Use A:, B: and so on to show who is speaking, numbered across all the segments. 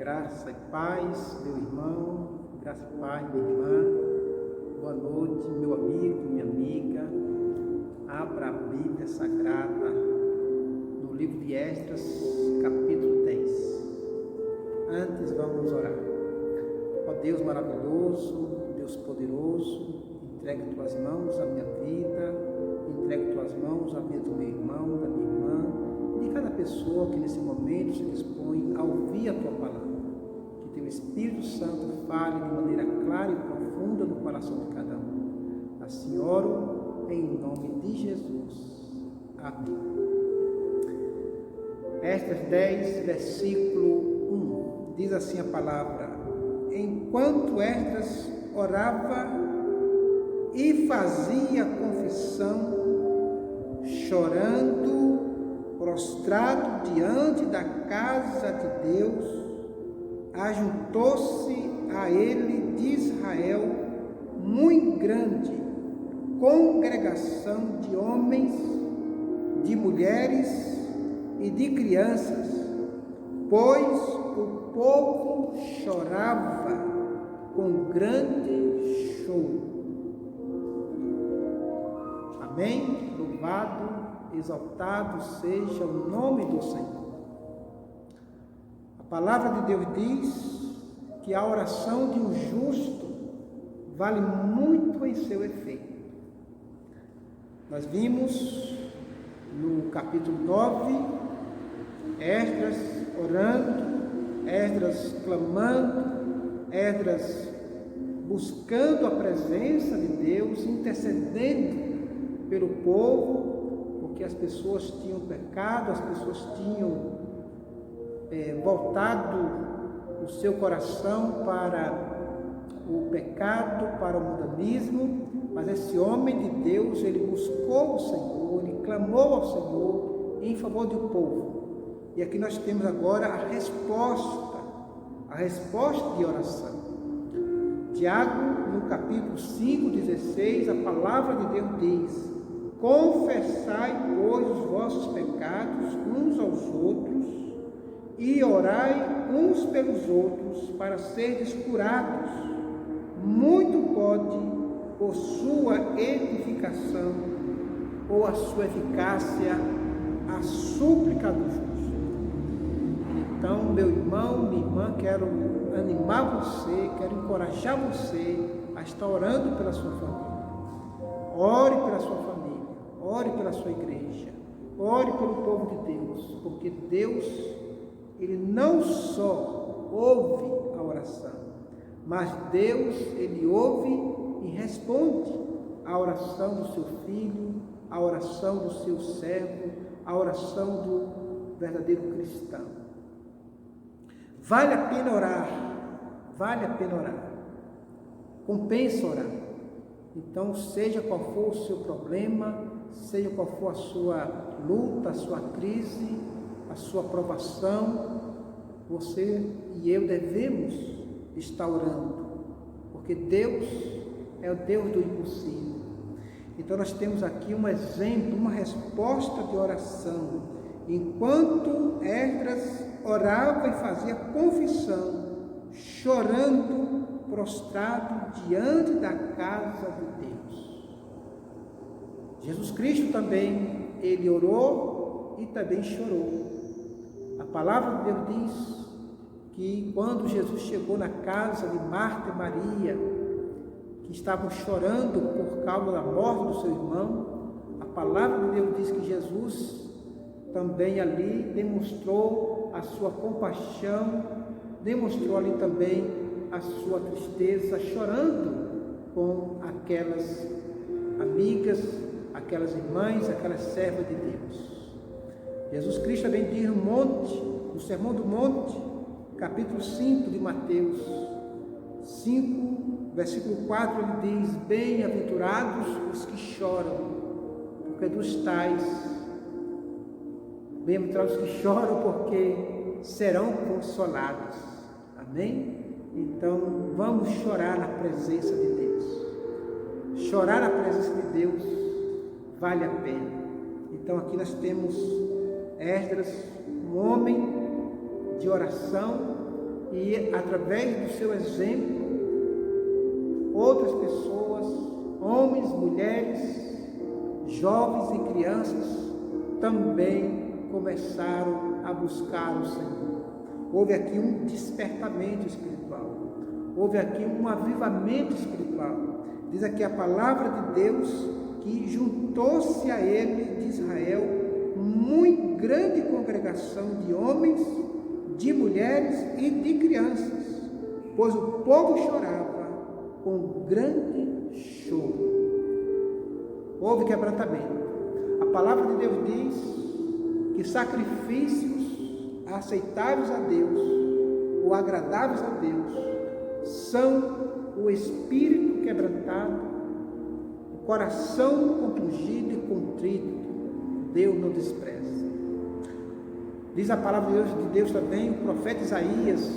A: Graça e paz, meu irmão, graça e paz, minha irmã. Boa noite, meu amigo, minha amiga. Abra a Bíblia Sagrada no livro de Esdras, capítulo 10. Antes vamos orar. Ó Deus maravilhoso, Deus poderoso, entrega em tuas mãos a minha vida, entrega em tuas mãos a vida do meu irmão, da minha irmã, de cada pessoa que nesse momento se dispõe a ouvir a tua palavra. Que teu Espírito Santo fale de maneira clara e profunda no coração de cada um. Assim oro em nome de Jesus. Amém. Esdras 10, versículo 1, diz assim a palavra: Enquanto Esdras orava e fazia confissão, chorando, prostrado diante da casa de Deus, ajuntou-se a ele de Israel muito grande congregação de homens, de mulheres e de crianças, pois o povo chorava com grande choro. Amém? Louvado, exaltado seja o nome do Senhor. A palavra de Deus diz que a oração de um justo vale muito em seu efeito. Nós vimos no capítulo 9, Esdras orando, Esdras clamando, Esdras buscando a presença de Deus, intercedendo pelo povo, porque as pessoas tinham pecado, as pessoas tinham voltado o seu coração para o pecado, para o mundanismo, mas esse homem de Deus, ele buscou o Senhor, ele clamou ao Senhor em favor do povo. E aqui nós temos agora a resposta de oração. Tiago, no capítulo 5, 16, a palavra de Deus diz: Confessai, pois, os vossos pecados uns aos outros e orai uns pelos outros para seres curados. Muito pode, por sua edificação ou a sua eficácia, a súplica do justo. Então, meu irmão, minha irmã, quero animar você, quero encorajar você a estar orando pela sua família. Ore pela sua família, ore pela sua igreja, ore pelo povo de Deus, porque Deus, Ele não só ouve a oração, mas Deus, Ele ouve e responde a oração do seu filho, a oração do seu servo, a oração do verdadeiro cristão. Vale a pena orar, vale a pena orar, compensa orar. Então, seja qual for o seu problema, seja qual for a sua luta, a sua crise, a sua provação, você e eu devemos estar orando, porque Deus é o Deus do impossível. Então nós temos aqui um exemplo, uma resposta de oração. Enquanto Esdras orava e fazia confissão, chorando, prostrado diante da casa de Deus. Jesus Cristo também, ele orou e também chorou. A palavra de Deus diz que quando Jesus chegou na casa de Marta e Maria, que estavam chorando por causa da morte do seu irmão, a palavra de Deus diz que Jesus também ali demonstrou a sua compaixão, demonstrou ali também a sua tristeza, chorando com aquelas amigas, aquelas irmãs, aquelas servas de Deus. Jesus Cristo também diz no Sermão do Monte, capítulo 5 de Mateus 5, versículo 4, ele diz: Bem-aventurados os que choram, porque dos tais, bem-aventurados os que choram, porque serão consolados. Amém? Então, vamos chorar na presença de Deus. Chorar na presença de Deus vale a pena. Então, aqui nós temos Esdras, um homem de oração, e através do seu exemplo, outras pessoas, homens, mulheres, jovens e crianças, também começaram a buscar o Senhor. Houve aqui um despertamento espiritual, houve aqui um avivamento espiritual. Diz aqui a palavra de Deus que juntou-se a ele de Israel muito grande congregação de homens, de mulheres e de crianças, pois o povo chorava com grande choro. Houve quebrantamento. A palavra de Deus diz que sacrifícios aceitáveis a Deus ou agradáveis a Deus são o espírito quebrantado, o coração compungido e contrito. Deus não despreza. Diz a palavra de Deus também, o profeta Isaías,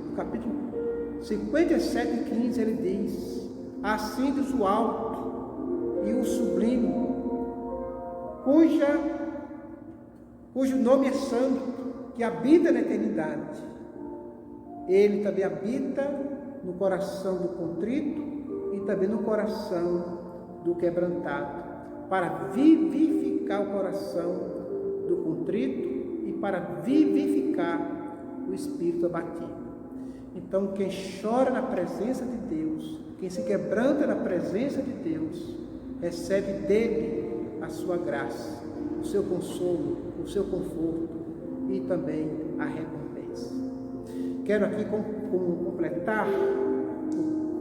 A: no capítulo 57, 15, ele diz: assim diz o alto e o sublime, cujo nome é santo, que habita na eternidade. Ele também habita no coração do contrito e também no coração do quebrantado, para vivificar o coração do contrito e para vivificar o espírito abatido. Então, quem chora na presença de Deus, quem se quebranta na presença de Deus, recebe dele a sua graça, o seu consolo, o seu conforto e também a recompensa. Quero aqui completar,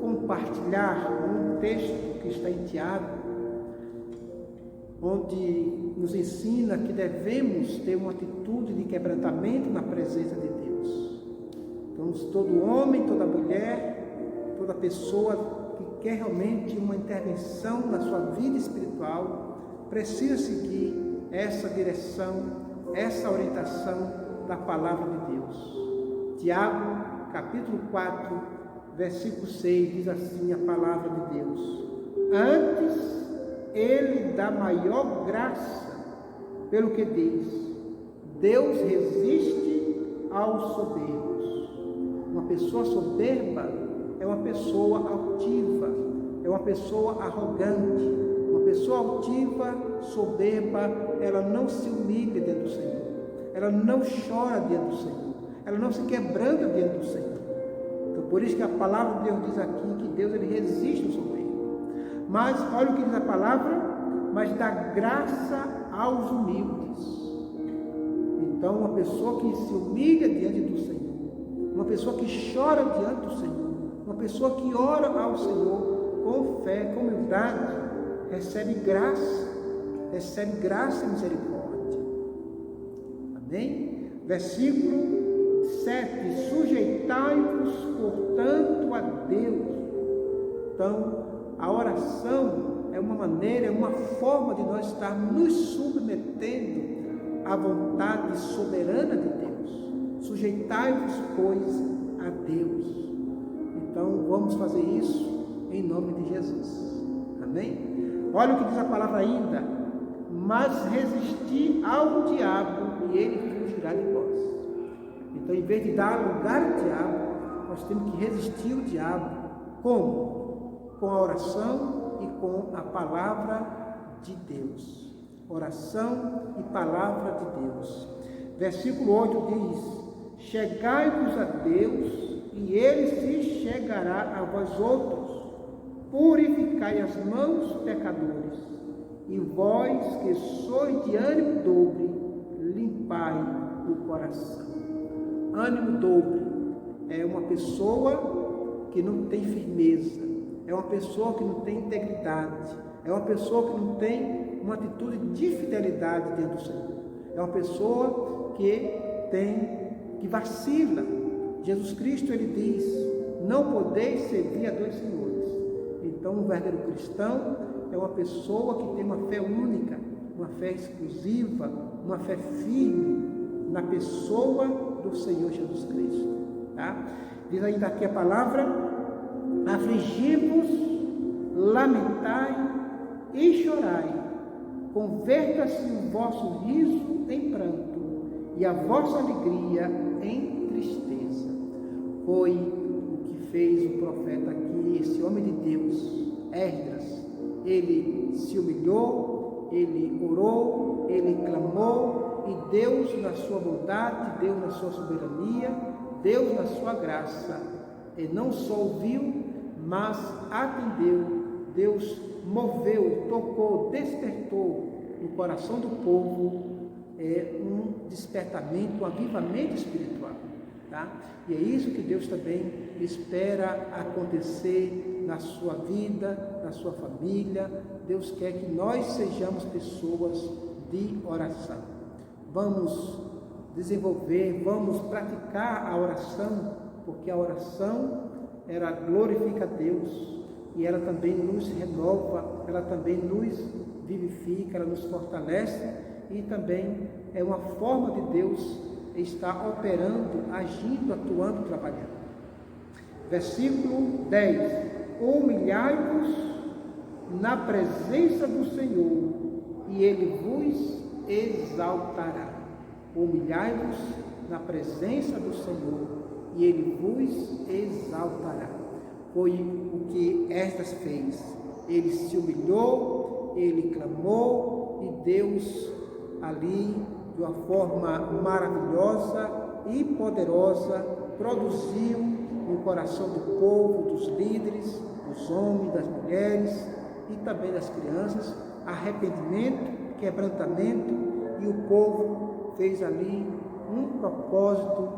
A: compartilhar um texto que está em Tiago, onde nos ensina que devemos ter uma atitude de quebrantamento na presença de Deus. Então, todo homem, toda mulher, toda pessoa que quer realmente uma intervenção na sua vida espiritual, precisa seguir essa direção, essa orientação da palavra de Deus. Tiago, capítulo 4, versículo 6, diz assim a palavra de Deus: antes ele dá maior graça, pelo que diz: Deus resiste aos soberbos. Uma pessoa soberba é uma pessoa altiva, é uma pessoa arrogante. Uma pessoa altiva, soberba, ela não se humilha diante do Senhor, ela não chora diante do Senhor, ela não se quebranta diante do Senhor. Então, por isso que a palavra de Deus diz aqui que Deus ele resiste ao soberbo. Mas olha o que diz a palavra: mas dá graça aos humildes. Então, uma pessoa que se humilha diante do Senhor, uma pessoa que chora diante do Senhor, uma pessoa que ora ao Senhor com fé, com humildade, recebe graça e misericórdia. Amém? Versículo 7: sujeitai-vos, portanto, a Deus. Então, a oração é uma maneira, é uma forma de nós estarmos nos submetendo à vontade soberana de Deus. Sujeitai-vos, pois, a Deus. Então, vamos fazer isso em nome de Jesus. Amém? Olha o que diz a palavra ainda: mas resisti ao diabo e ele fugirá de vós. Então, em vez de dar lugar ao diabo, nós temos que resistir ao diabo. Como? Com a oração e com a palavra de Deus. Oração e palavra de Deus. Versículo 8 diz: chegai-vos a Deus e ele se chegará a vós outros. Purificai as mãos, pecadores, e vós que sois de ânimo dobre, limpai o coração. Ânimo dobre é uma pessoa que não tem firmeza, é uma pessoa que não tem integridade, é uma pessoa que não tem uma atitude de fidelidade diante do Senhor, é uma pessoa que vacila. Jesus Cristo, ele diz: não podeis servir a dois senhores. Então, um verdadeiro cristão é uma pessoa que tem uma fé única, uma fé exclusiva, uma fé firme na pessoa do Senhor Jesus Cristo. Tá? Diz ainda aqui a palavra: afligi-vos, lamentai e chorai, converta-se o vosso riso em pranto e a vossa alegria em tristeza. foi o que fez o profeta aqui, esse homem de Deus, Esdras. Ele se humilhou, ele orou, ele clamou, e Deus, na sua bondade, Deus na sua soberania, Deus na sua graça, ele não só ouviu, mas atendeu. Deus moveu, tocou, despertou no coração do povo um despertamento, um avivamento espiritual. Tá? E é isso que Deus também espera acontecer na sua vida, na sua família. Deus quer que nós sejamos pessoas de oração. Vamos desenvolver, vamos praticar a oração, porque a oração, ela glorifica a Deus e ela também nos renova, ela também nos vivifica, ela nos fortalece e também é uma forma de Deus estar operando, agindo, atuando, trabalhando. Versículo 10: humilhai-vos na presença do Senhor e Ele vos exaltará. Humilhai-vos na presença do Senhor e Ele vos exaltará. Foi o que Esdras fez. Ele se humilhou, ele clamou e Deus ali, de uma forma maravilhosa e poderosa, produziu no coração do povo, dos líderes, dos homens, das mulheres e também das crianças, arrependimento, quebrantamento, e o povo fez ali um propósito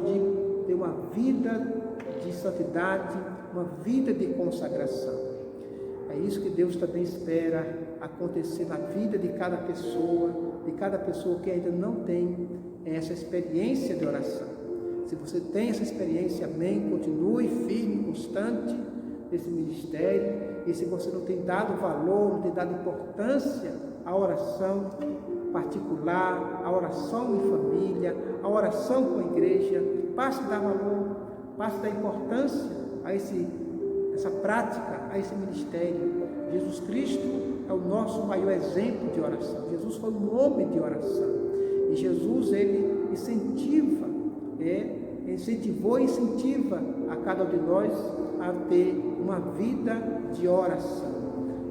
A: de ter uma vida de santidade, uma vida de consagração. É isso que Deus também espera acontecer na vida de cada pessoa que ainda não tem essa experiência de oração. Se você tem essa experiência, amém, continue firme, constante nesse ministério. E se você não tem dado valor, não tem dado importância à oração particular, à oração em família, à oração com a igreja, passe a dar valor, passe a dar importância a essa prática, a esse ministério. Jesus Cristo é o nosso maior exemplo de oração. Jesus foi um homem de oração. E Jesus, ele incentivou e incentiva a cada um de nós a ter uma vida de oração.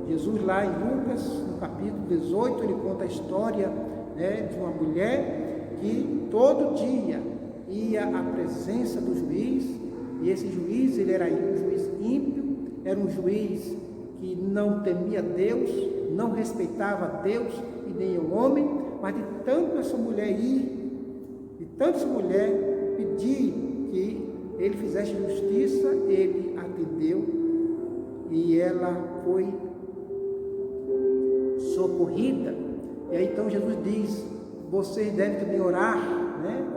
A: Jesus, lá em Lucas, no capítulo 18, ele conta a história de uma mulher que todo dia ia à presença do juiz, e esse juiz, ele era um juiz ímpio, era um juiz que não temia Deus, não respeitava Deus e nem o homem, mas de tanto essa mulher ir, de tanto essa mulher pedir que ele fizesse justiça, ele atendeu e ela foi socorrida. E aí então Jesus diz: vocês devem também orar,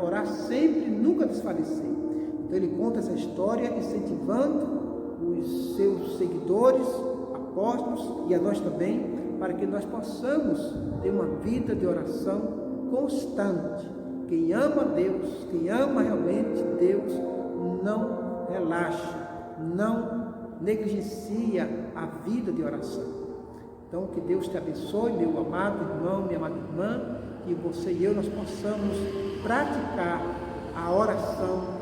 A: orar sempre, nunca desfalecer. Então ele conta essa história, incentivando os seus seguidores, apóstolos, e a nós também, para que nós possamos ter uma vida de oração constante. Quem ama Deus, quem ama realmente Deus, não relaxa, não negligencia a vida de oração. Então, que Deus te abençoe, meu amado irmão, minha amada irmã, que você e eu nós possamos praticar a oração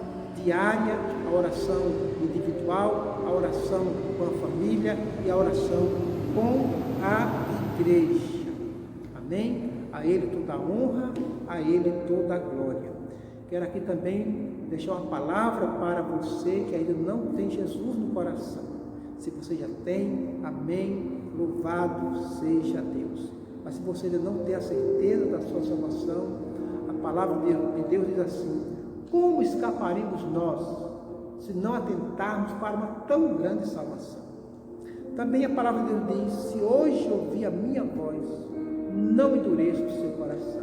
A: diária, a oração individual, a oração com a família e a oração com a igreja. Amém? A Ele toda a honra, a Ele toda a glória. Quero aqui também deixar uma palavra para você que ainda não tem Jesus no coração. Se você já tem, amém, louvado seja Deus. Mas se você ainda não tem a certeza da sua salvação, a palavra de Deus diz assim: como escaparemos nós se não atentarmos para uma tão grande salvação? Também a palavra de Deus diz: se hoje ouvir a minha voz, não endureça o seu coração.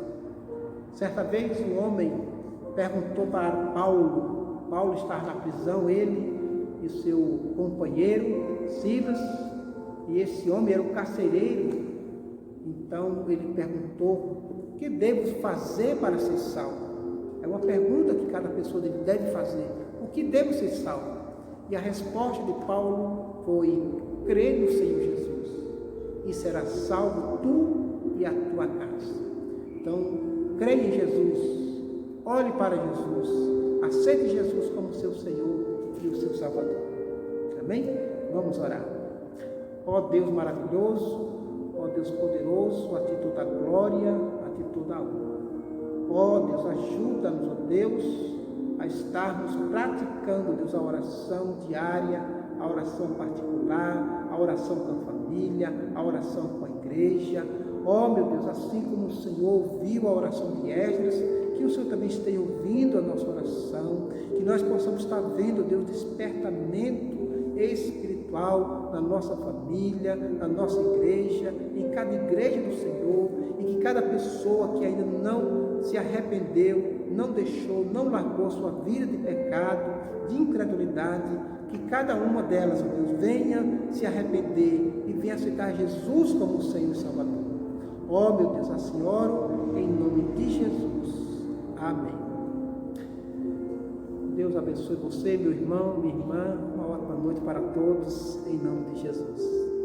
A: Certa vez um homem perguntou para Paulo estava na prisão, ele e o seu companheiro Silas, e esse homem era o carcereiro. Então ele perguntou: o que devo fazer para ser salvo? É uma pergunta que cada pessoa deve fazer: o que devo ser salvo? E a resposta de Paulo foi: crê no Senhor Jesus e serás salvo tu e a tua casa. Então, creia em Jesus, olhe para Jesus, aceite Jesus como seu Senhor e o seu Salvador. Amém? Vamos orar. Ó Deus maravilhoso, ó Deus poderoso, a Ti toda a glória, a Ti toda a honra. Ó Deus, ajuda-nos, ó Deus, a estarmos praticando, Deus, a oração diária, a oração particular, a oração com a família, a oração com a igreja. Ó meu Deus, assim como o Senhor ouviu a oração de Esdras, que o Senhor também esteja ouvindo a nossa oração, que nós possamos estar vendo, Deus, despertamento espiritual na nossa família, na nossa igreja, em cada igreja do Senhor, e que cada pessoa que ainda não se arrependeu, não deixou, não largou sua vida de pecado, de incredulidade, que cada uma delas, ó Deus, venha se arrepender e venha aceitar Jesus como Senhor e Salvador. Ó meu Deus, assim oro em nome de Jesus. Amém. Deus abençoe você, meu irmão, minha irmã. Uma ótima noite para todos, em nome de Jesus.